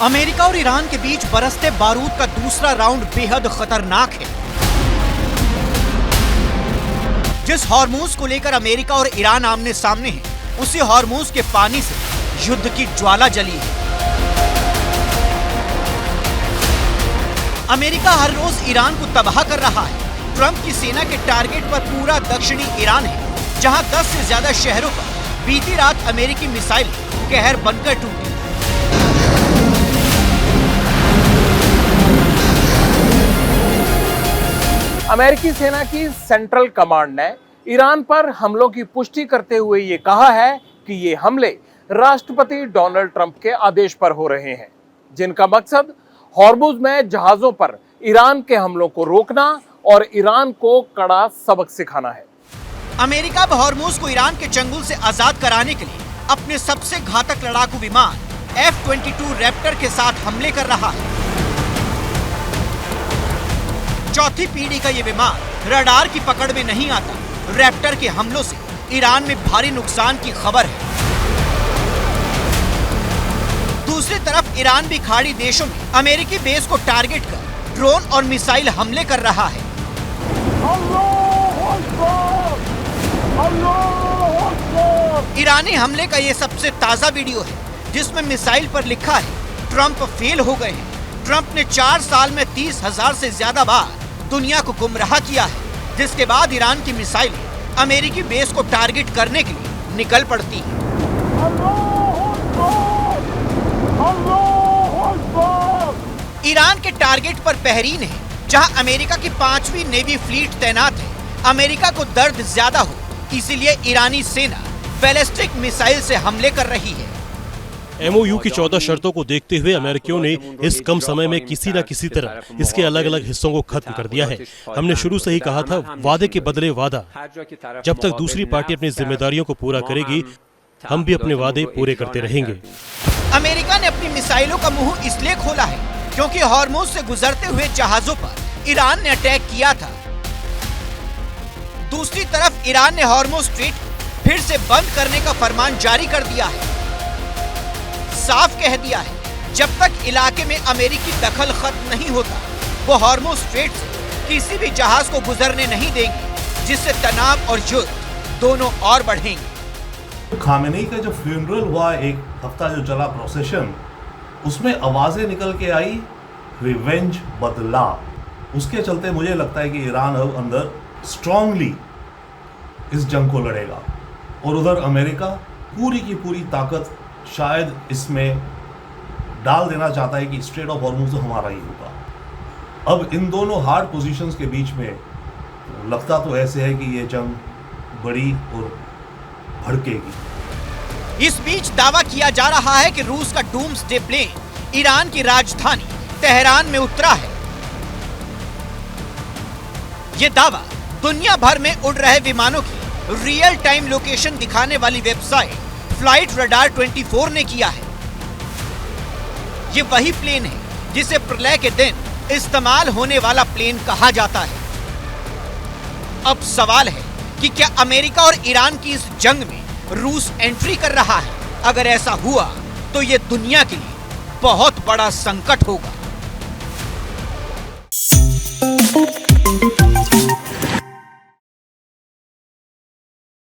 America और Iran के बीच बरसते बारूद का दूसरा राउंड बेहद खतरनाक है। जिस हॉर्मूज को लेकर अमेरिका और ईरान आमने सामने हैं, उसी हॉर्मूज के पानी से युद्ध की ज्वाला जली है। अमेरिका हर रोज ईरान को तबाह कर रहा है। ट्रंप की सेना के टारगेट पर पूरा दक्षिणी ईरान है, जहां 10 से ज्यादा शहरों पर बीती रात अमेरिकी मिसाइल कहर बनकर टूटी। अमेरिकी सेना की सेंट्रल कमांड ने ईरान पर हमलों की पुष्टि करते हुए ये कहा है कि ये हमले राष्ट्रपति डोनाल्ड ट्रंप के आदेश पर हो रहे हैं, जिनका मकसद हॉर्मुज में जहाजों पर ईरान के हमलों को रोकना और ईरान को कड़ा सबक सिखाना है। अमेरिका अब हॉर्मुज को ईरान के चंगुल से आजाद कराने के लिए अपने सबसे घातक लड़ाकू विमान F-22 रैप्टर के साथ हमले कर रहा है। चौथी पीढ़ी का ये विमान रडार की पकड़ में नहीं आता। रैप्टर के हमलों से ईरान में भारी नुकसान की खबर है। दूसरी तरफ ईरान भी खाड़ी देशों में अमेरिकी बेस को टारगेट कर ड्रोन और मिसाइल हमले कर रहा है। ईरानी हमले का ये सबसे ताजा वीडियो है, जिसमें मिसाइल पर लिखा है ट्रंप फेल हो गए हैं। ट्रंप ने 4 साल में 30,000 से ज्यादा बार दुनिया को गुमराह किया है, जिसके बाद ईरान की मिसाइल अमेरिकी बेस को टारगेट करने के लिए निकल पड़ती है। ईरान के टारगेट पर बहरीन है, जहां अमेरिका की 5वीं नेवी फ्लीट तैनात है। अमेरिका को दर्द ज्यादा हो, इसीलिए ईरानी सेना बैलिस्टिक मिसाइल से हमले कर रही है। MOU की 14 शर्तों को देखते हुए अमेरिकियों ने इस कम समय में किसी न किसी तरह इसके अलग अलग हिस्सों को खत्म कर दिया है। हमने शुरू से ही कहा था, वादे के बदले वादा। जब तक दूसरी पार्टी अपनी जिम्मेदारियों को पूरा करेगी, हम भी अपने वादे पूरे करते रहेंगे। अमेरिका ने अपनी मिसाइलों का मुंह इसलिए खोला है क्योंकि हॉर्मुज से गुजरते हुए जहाजों पर ईरान ने अटैक किया था। दूसरी तरफ ईरान ने हॉर्मुज स्ट्रेट फिर से बंद करने का फरमान जारी कर दिया है। साफ कह दिया है, जब तक इलाके में अमेरिकी दखल खत्म नहीं होता, वो हॉर्मुज स्ट्रेट से किसी भी जहाज को गुजरने नहीं देंगे, जिससे तनाव और युद्ध दोनों और बढ़ेंगे। खामेनी का जो फ्यूनरल हुआ, एक हफ्ता जो चला प्रोसेशन, उसमें आवाजें निकल के आई रिवेंज, बदला। उसके चलते मुझे लगता है कि ईरान अब अंदर स्ट्रांगली इस जंग को लड़ेगा और उधर अमेरिका पूरी की पूरी ताकत शायद इसमें डाल देना चाहता है कि स्ट्रेट ऑफ हॉर्मुज तो हमारा ही होगा। अब इन दोनों हार्ड पोजीशंस के बीच में लगता तो ऐसे है कि ये जंग बड़ी और भड़केगी। इस बीच दावा किया जा रहा है कि रूस का डूम्सडे प्लेन ईरान की राजधानी तेहरान में उतरा है। ये दावा दुनिया भर में उड़ रहे विमानों की रियल टाइम लोकेशन दिखाने वाली वेबसाइट फ्लाइट रडार 24 ने किया है। ये वही प्लेन है जिसे प्रलय के दिन इस्तेमाल होने वाला प्लेन कहा जाता है। अब सवाल है कि क्या अमेरिका और ईरान की इस जंग में रूस एंट्री कर रहा है? अगर ऐसा हुआ तो ये दुनिया के लिए बहुत बड़ा संकट होगा।